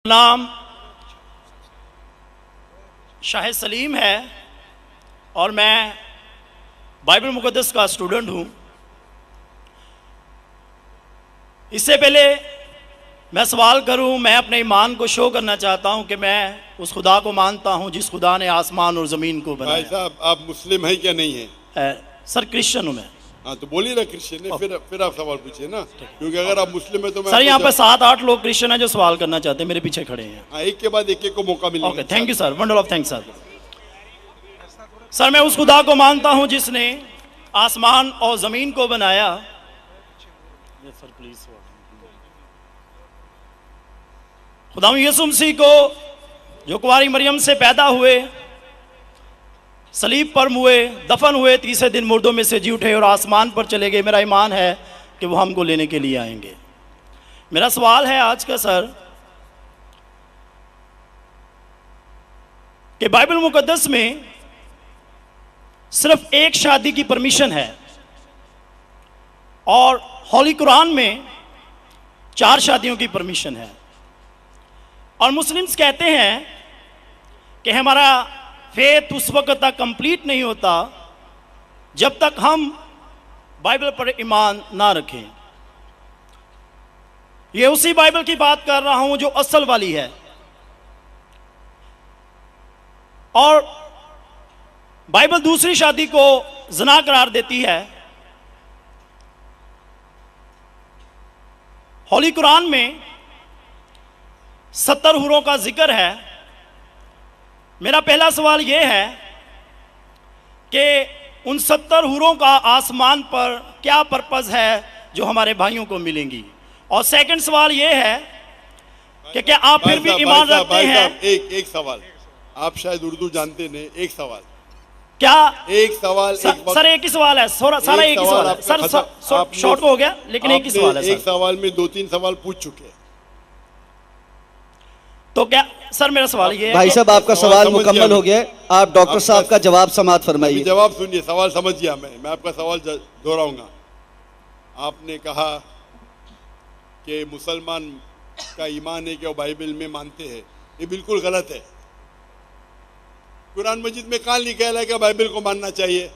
नाम शाहिद सलीम है और मैं बाइबल मुक़द्दस का स्टूडेंट हूँ। इससे पहले मैं सवाल करूँ, मैं अपने ईमान को शो करना चाहता हूँ कि मैं उस खुदा को मानता हूँ जिस खुदा ने आसमान और ज़मीन को बनाया। भाई साहब, आप मुस्लिम हैं क्या नहीं है? सर क्रिश्चियन हूँ मैं। हाँ तो बोलिए ना क्रिश्चियन है, फिर आप सवाल पूछिए ना, क्योंकि अगर आप मुस्लिम है तो मैं सर यहाँ पे आपको 7-8 लोग क्रिश्चियन हैं जो सवाल करना चाहते हैं, मेरे पीछे खड़े हैं। हाँ, एक के बाद एक को मौका मिलेगा। Okay, thank you sir, wonder of thanks sir. Sir मैं उस खुदा को मानता हूँ जिसने आसमान और ज़मीन को बनाया। सर प्लीज, खुदा यीशु मसीह को जो कुंवारी मरियम से पैदा हुए, सलीब पर हुए, दफन हुए, तीसरे दिन मुर्दों में से जी उठे और आसमान पर चले गए। मेरा ईमान है कि वो हमको लेने के लिए आएंगे। मेरा सवाल है आज का सर कि बाइबल मुकद्दस में सिर्फ एक शादी की परमिशन है और होली कुरान में 4 शादियों की परमिशन है, और मुस्लिम्स कहते हैं कि हमारा फेथ उस वक्त तक कंप्लीट नहीं होता जब तक हम बाइबल पर ईमान ना रखें। ये उसी बाइबल की बात कर रहा हूं जो असल वाली है, और बाइबल दूसरी शादी को ज़िना करार देती है। होली कुरान में 70 हुरों का जिक्र है। मेरा पहला सवाल यह है कि उन 70 हुरों का आसमान पर क्या पर्पज़ है जो हमारे भाइयों को मिलेंगी, और सेकंड सवाल यह है कि क्या आप फिर भी ईमान रखते हैं? एक सवाल, आप शायद उर्दू जानते नहीं, एक सवाल क्या एक सवाल सर एक ही सवाल है, सारा एक ही सवाल है सर, शॉर्ट हो गया लेकिन एक ही सवाल है। एक सवाल में 2-3 सवाल पूछ चुके हैं, तो क्या सर मेरा सवाल ये है भाई साहब आपका सवाल मुकम्मल हो गया, आप डॉक्टर साहब का जवाब समाप्त फरमाइए। जवाब सुनिए, सवाल समझ गया मैं आपका सवाल दोहराऊंगा। आपने कहा कि मुसलमान का ईमान है कि वो बाइबल में मानते हैं, ये बिल्कुल गलत है। कुरान मजीद में कहाँ लिखा है कि बाइबल को मानना चाहिए?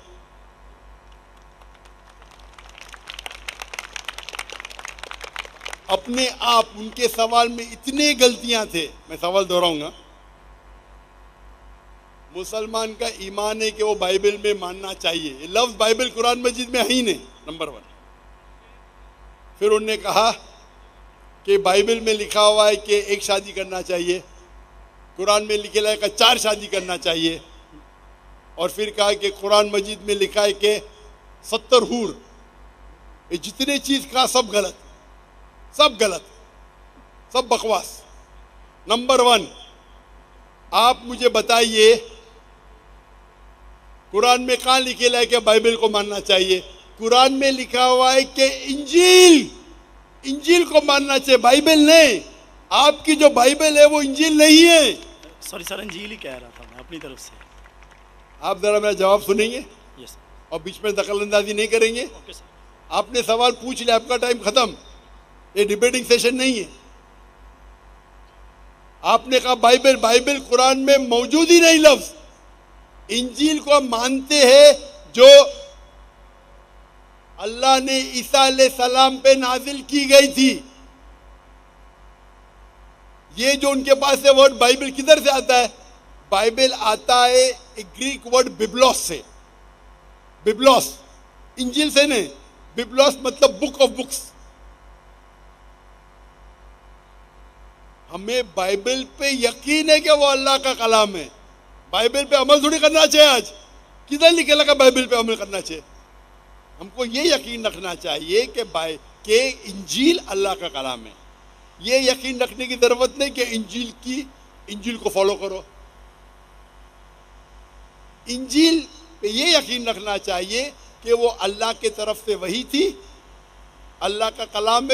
अपने आप उनके सवाल में इतने गलतियां थे, मैं सवाल दोहराऊंगा। मुसलमान का ईमान है कि वो बाइबल में मानना चाहिए, ये लफ्ज बाइबल कुरान मजीद में है ही नहीं, नंबर 1। फिर उन्होंने कहा कि बाइबल में लिखा हुआ है कि एक शादी करना चाहिए, कुरान में लिखा है कि 4 शादी करना चाहिए, और फिर कहा कि कुरान मजीद में लिखा है कि 70 हूर। ये जितने चीज कहा सब गलत, सब गलत, सब बकवास। नंबर 1, आप मुझे बताइए कुरान में कहाँ लिखेला है कि बाइबल को मानना चाहिए? कुरान में लिखा हुआ है कि इंजील को मानना चाहिए, बाइबल नहीं। आपकी जो बाइबल है वो इंजील नहीं है। सॉरी सर, इंजील ही कह रहा था मैं अपनी तरफ से। आप जरा मेरा जवाब सुनेंगे? यस और बीच में दखलंदाजी नहीं करेंगे? Okay sir. आपने सवाल पूछ लिया, आपका टाइम खत्म, ये डिबेटिंग सेशन नहीं है। आपने कहा बाइबल कुरान में मौजूद ही नहीं लफ्ज। इंजील को मानते हैं जो अल्लाह ने ईसा अलैहिस्सलाम पे नाजिल की गई थी। ये जो उनके पास है वर्ड बाइबल किधर से आता है? बाइबल आता है एक ग्रीक वर्ड बिब्लोस से। बिब्लोस इंजील से नहीं, बिब्लोस मतलब बुक ऑफ बुक्स। हमें बाइबल पे यकीन है कि वो अल्लाह का कलाम है। बाइबल पे अमल थोड़ी करना चाहिए। आज किधर लिखे लगा बाइबल पे अमल करना चाहिए? हमको ये यकीन रखना चाहिए कि इंजील अल्लाह का कलाम है। ये यकीन रखने की जरूरत नहीं कि इंजील को फॉलो करो। इंजील पे ये यकीन रखना चाहिए कि वो अल्लाह के तरफ से वही थी, अल्लाह का कलाम है।